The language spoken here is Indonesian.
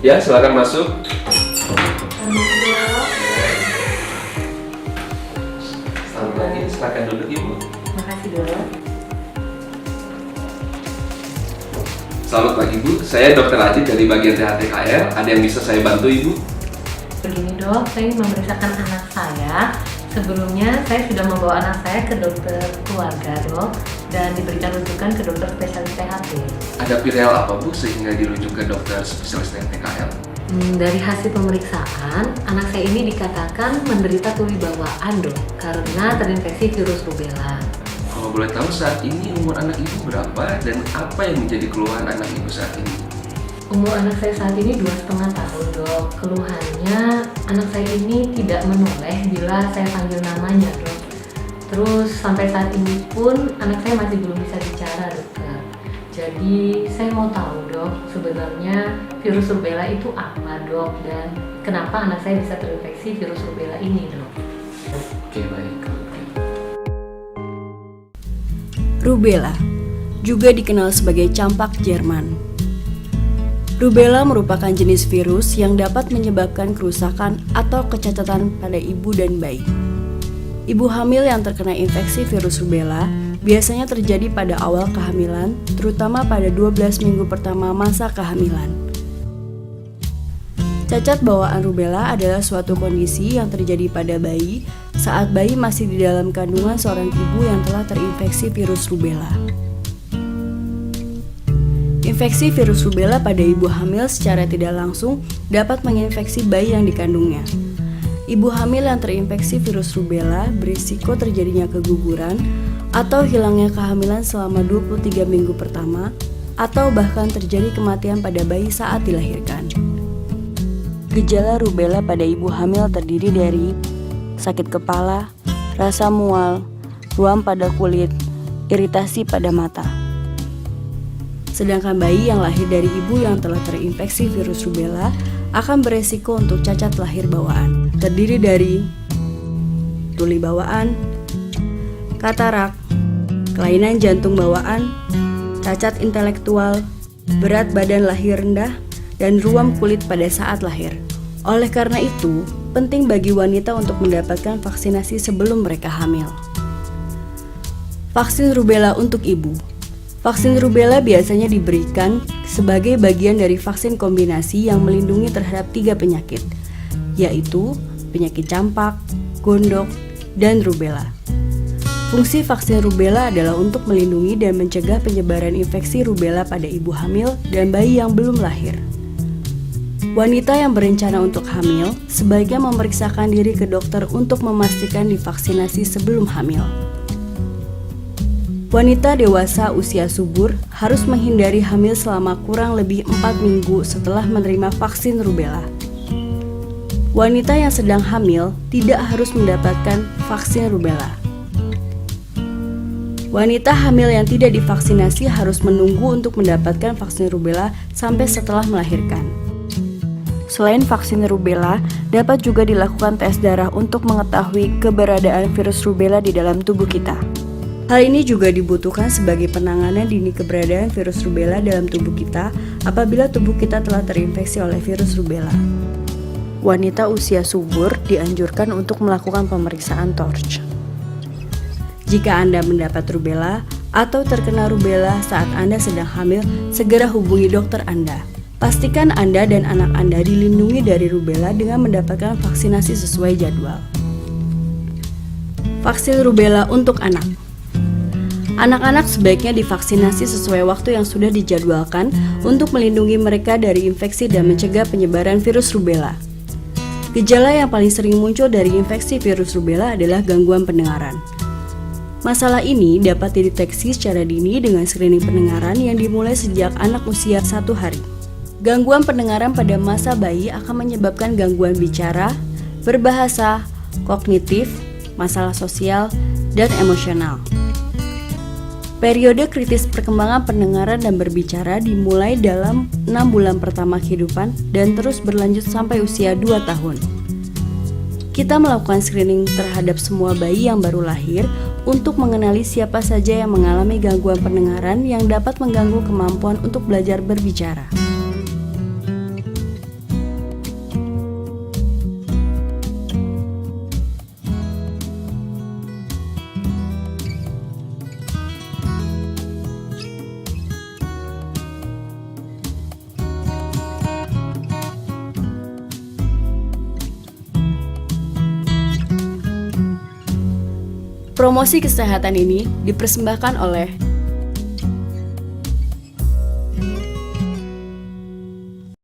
Ya, silakan masuk. Selamat pagi, silakan duduk Ibu. Makasih dok. Selamat pagi Bu, saya Dr. Ajit dari bagian THTKL. Ada yang bisa saya bantu Ibu? Begini dok, saya ingin memeriksakan anak saya. Sebelumnya saya sudah membawa anak saya ke dokter keluarga dok, dan diberikan rujukan ke dokter spesialis THT. Ada viral apa Bu sehingga dirujuk ke dokter spesialis THTKL? Dari hasil pemeriksaan, anak saya ini dikatakan menderita tuli bawaan dok, karena terinfeksi virus rubella. Kalau boleh tahu saat ini umur anak Ibu berapa dan apa yang menjadi keluhan anak Ibu saat ini? Umur anak saya saat ini 2,5 tahun dok. Keluhannya anak saya ini tidak menoleh bila saya panggil namanya dok. Terus sampai saat ini pun anak saya masih belum bisa bicara dokter. Jadi saya mau tahu dok, sebenarnya virus rubella itu apa dok, dan kenapa anak saya bisa terinfeksi virus rubella ini dok? Oke, baik. Rubella, juga dikenal sebagai campak Jerman. Rubella merupakan jenis virus yang dapat menyebabkan kerusakan atau kecacatan pada ibu dan bayi. Ibu hamil yang terkena infeksi virus rubella biasanya terjadi pada awal kehamilan, terutama pada 12 minggu pertama masa kehamilan. Cacat bawaan rubella adalah suatu kondisi yang terjadi pada bayi saat bayi masih di dalam kandungan seorang ibu yang telah terinfeksi virus rubella. Infeksi virus rubella pada ibu hamil secara tidak langsung dapat menginfeksi bayi yang dikandungnya. Ibu hamil yang terinfeksi virus rubella berisiko terjadinya keguguran atau hilangnya kehamilan selama 23 minggu pertama, atau bahkan terjadi kematian pada bayi saat dilahirkan. Gejala rubella pada ibu hamil terdiri dari sakit kepala, rasa mual, ruam pada kulit, iritasi pada mata. Sedangkan bayi yang lahir dari ibu yang telah terinfeksi virus rubella akan beresiko untuk cacat lahir bawaan, terdiri dari tuli bawaan, katarak, kelainan jantung bawaan, cacat intelektual, berat badan lahir rendah, dan ruam kulit pada saat lahir. Oleh karena itu, penting bagi wanita untuk mendapatkan vaksinasi sebelum mereka hamil. Vaksin rubella untuk ibu. Vaksin rubella biasanya diberikan sebagai bagian dari vaksin kombinasi yang melindungi terhadap 3 penyakit, yaitu penyakit campak, gondok, dan rubella. Fungsi vaksin rubella adalah untuk melindungi dan mencegah penyebaran infeksi rubella pada ibu hamil dan bayi yang belum lahir. Wanita yang berencana untuk hamil sebaiknya memeriksakan diri ke dokter untuk memastikan divaksinasi sebelum hamil. Wanita dewasa usia subur harus menghindari hamil selama kurang lebih 4 minggu setelah menerima vaksin rubella. Wanita yang sedang hamil tidak harus mendapatkan vaksin rubella. Wanita hamil yang tidak divaksinasi harus menunggu untuk mendapatkan vaksin rubella sampai setelah melahirkan. Selain vaksin rubella, dapat juga dilakukan tes darah untuk mengetahui keberadaan virus rubella di dalam tubuh kita. Hal ini juga dibutuhkan sebagai penanganan dini keberadaan virus rubella dalam tubuh kita apabila tubuh kita telah terinfeksi oleh virus rubella. Wanita usia subur dianjurkan untuk melakukan pemeriksaan TORCH. Jika Anda mendapat rubella atau terkena rubella saat Anda sedang hamil, segera hubungi dokter Anda. Pastikan Anda dan anak Anda dilindungi dari rubella dengan mendapatkan vaksinasi sesuai jadwal. Vaksin rubella untuk anak. Anak-anak sebaiknya divaksinasi sesuai waktu yang sudah dijadwalkan untuk melindungi mereka dari infeksi dan mencegah penyebaran virus rubella. Gejala yang paling sering muncul dari infeksi virus rubella adalah gangguan pendengaran. Masalah ini dapat dideteksi secara dini dengan screening pendengaran yang dimulai sejak anak usia 1 hari. Gangguan pendengaran pada masa bayi akan menyebabkan gangguan bicara, berbahasa, kognitif, masalah sosial, dan emosional. Periode kritis perkembangan pendengaran dan berbicara dimulai dalam 6 bulan pertama kehidupan dan terus berlanjut sampai usia 2 tahun. Kita melakukan screening terhadap semua bayi yang baru lahir untuk mengenali siapa saja yang mengalami gangguan pendengaran yang dapat mengganggu kemampuan untuk belajar berbicara. Promosi kesehatan ini dipersembahkan oleh